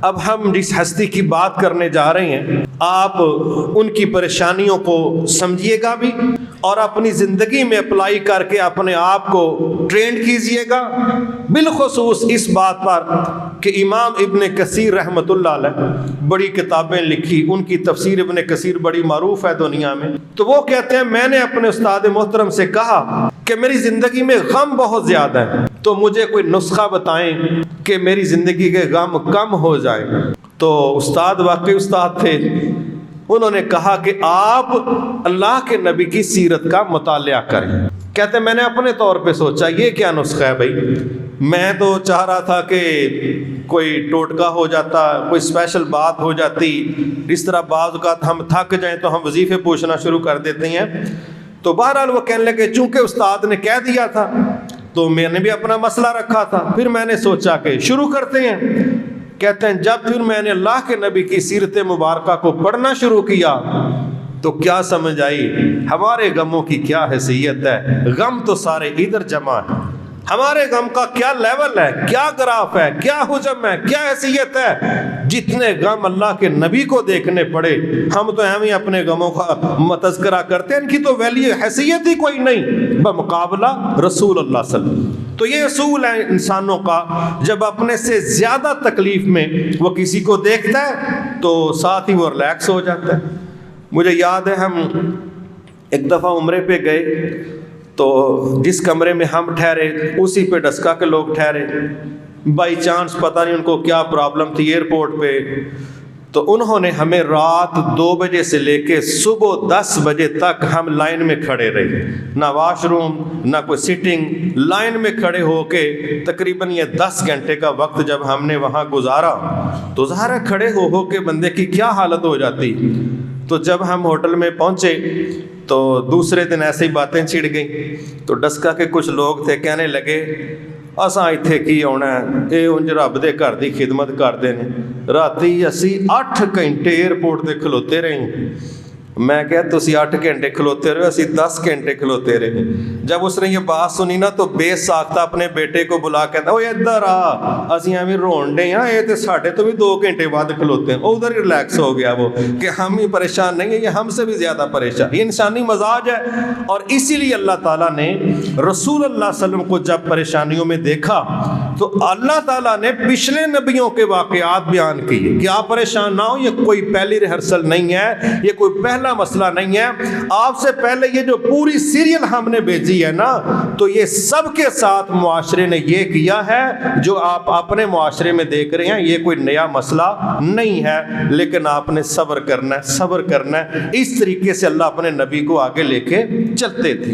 اب ہم جس ہستی کی بات کرنے جا رہے ہیں آپ ان کی پریشانیوں کو سمجھیے گا بھی اور اپنی زندگی میں اپلائی کر کے اپنے آپ کو ٹرینڈ کیجئے گا، بالخصوص اس بات پر کہ امام ابن کثیر رحمۃ اللہ علیہ بڑی کتابیں لکھی، ان کی تفسیر ابن کثیر بڑی معروف ہے دنیا میں۔ تو وہ کہتے ہیں میں نے اپنے استاد محترم سے کہا کہ میری زندگی میں غم بہت زیادہ ہے، تو مجھے کوئی نسخہ بتائیں کہ میری زندگی کے غم کم ہو جائیں۔ تو استاد واقعی استاد تھے، انہوں نے کہا کہ آپ اللہ کے نبی کی سیرت کا مطالعہ کریں۔ کہتے ہیں میں نے اپنے طور پہ سوچا یہ کیا نسخہ ہے بھائی، میں تو چاہ رہا تھا کہ کوئی ٹوٹکا ہو جاتا، کوئی اسپیشل بات ہو جاتی، اس طرح بعض اوقات ہم تھک جائیں تو ہم وظیفے پوچھنا شروع کر دیتے ہیں۔ تو بہرحال وہ کہنے لگے چونکہ استاد نے کہہ دیا تھا تو میں نے بھی اپنا مسئلہ رکھا تھا، پھر میں نے سوچا کہ شروع کرتے ہیں۔ کہتے ہیں جب پھر میں نے اللہ کے نبی کی سیرت مبارکہ کو پڑھنا شروع کیا تو کیا سمجھ آئی ہمارے غموں کی کیا حیثیت ہے۔ غم تو سارے ادھر جمع ہیں، ہمارے غم کا کیا لیول ہے، کیا گراف ہے، کیا حجم ہے، کیا حیثیت ہے۔ جتنے غم اللہ کے نبی کو دیکھنے پڑے ہم تو ہم ہی اپنے غموں کا تذکرہ کرتے ہیں، ان کی تو ویلیو حیثیت ہی کوئی نہیں بمقابلہ رسول اللہ صلی اللہ علیہ وسلم۔ تو یہ اصول ہے انسانوں کا، جب اپنے سے زیادہ تکلیف میں وہ کسی کو دیکھتا ہے تو ساتھ ہی وہ ریلیکس ہو جاتا ہے۔ مجھے یاد ہے ہم ایک دفعہ عمرے پہ گئے تو جس کمرے میں ہم ٹھہرے اسی پہ ڈسکا کے لوگ ٹھہرے، بائی چانس پتہ نہیں ان کو کیا پرابلم تھی ایئرپورٹ پہ، تو انہوں نے ہمیں رات 2 بجے سے لے کے صبح 10 بجے تک ہم لائن میں کھڑے رہے، نہ واش روم نہ کوئی سٹنگ، لائن میں کھڑے ہو کے تقریباً یہ 10 گھنٹے کا وقت جب ہم نے وہاں گزارا تو ظاہر ہے کھڑے ہو کے بندے کی کیا حالت ہو جاتی۔ تو جب ہم ہوٹل میں پہنچے تو دوسرے دن ایسے ہی باتیں چھڑ گئیں، تو ڈسکا کے کچھ لوگ تھے کہنے لگے اساں ایتھے کی ہونا ہے، اے انج رب دے گھر دی خدمت کردے نے، راتی اسی 8 گھنٹے ایئرپورٹ تے کھلوتے رہے۔ میں کہا تسی 8 گھنٹے کھلوتے رہے، اسی 10 گھنٹے کھلوتے رہے۔ جب اس نے یہ بات سنی نا تو بے ساختہ اپنے بیٹے کو بلا کہتا اوے ادھر آ، اسی ہمیں رون ڈے ہاں، یہ تے ساڈے تو بھی 2 گھنٹے بعد کھلوتے ہیں۔ ادھر ہی ریلیکس ہو گیا وہ کہ ہم ہی پریشان نہیں ہیں، یہ ہم سے بھی زیادہ پریشان۔ یہ انسانی مزاج ہے، اور اسی لیے اللہ تعالیٰ نے رسول اللہ صلی اللہ علیہ وسلم کو جب پریشانیوں میں دیکھا تو اللہ تعالیٰ نے پچھلے نبیوں کے واقعات بیان کیے کہ آپ پریشان نہ ہو، یہ کوئی پہلی ریہرسل نہیں ہے، یہ کوئی پہلا مسئلہ نہیں ہے۔ آپ سے پہلے یہ جو پوری سیریل ہم نے بھیجی ہے نا تو یہ سب کے ساتھ معاشرے نے یہ کیا ہے جو آپ اپنے معاشرے میں دیکھ رہے ہیں، یہ کوئی نیا مسئلہ نہیں ہے، لیکن آپ نے صبر کرنا ہے، صبر کرنا ہے۔ اس طریقے سے اللہ اپنے نبی کو آگے لے کے چلتے تھے۔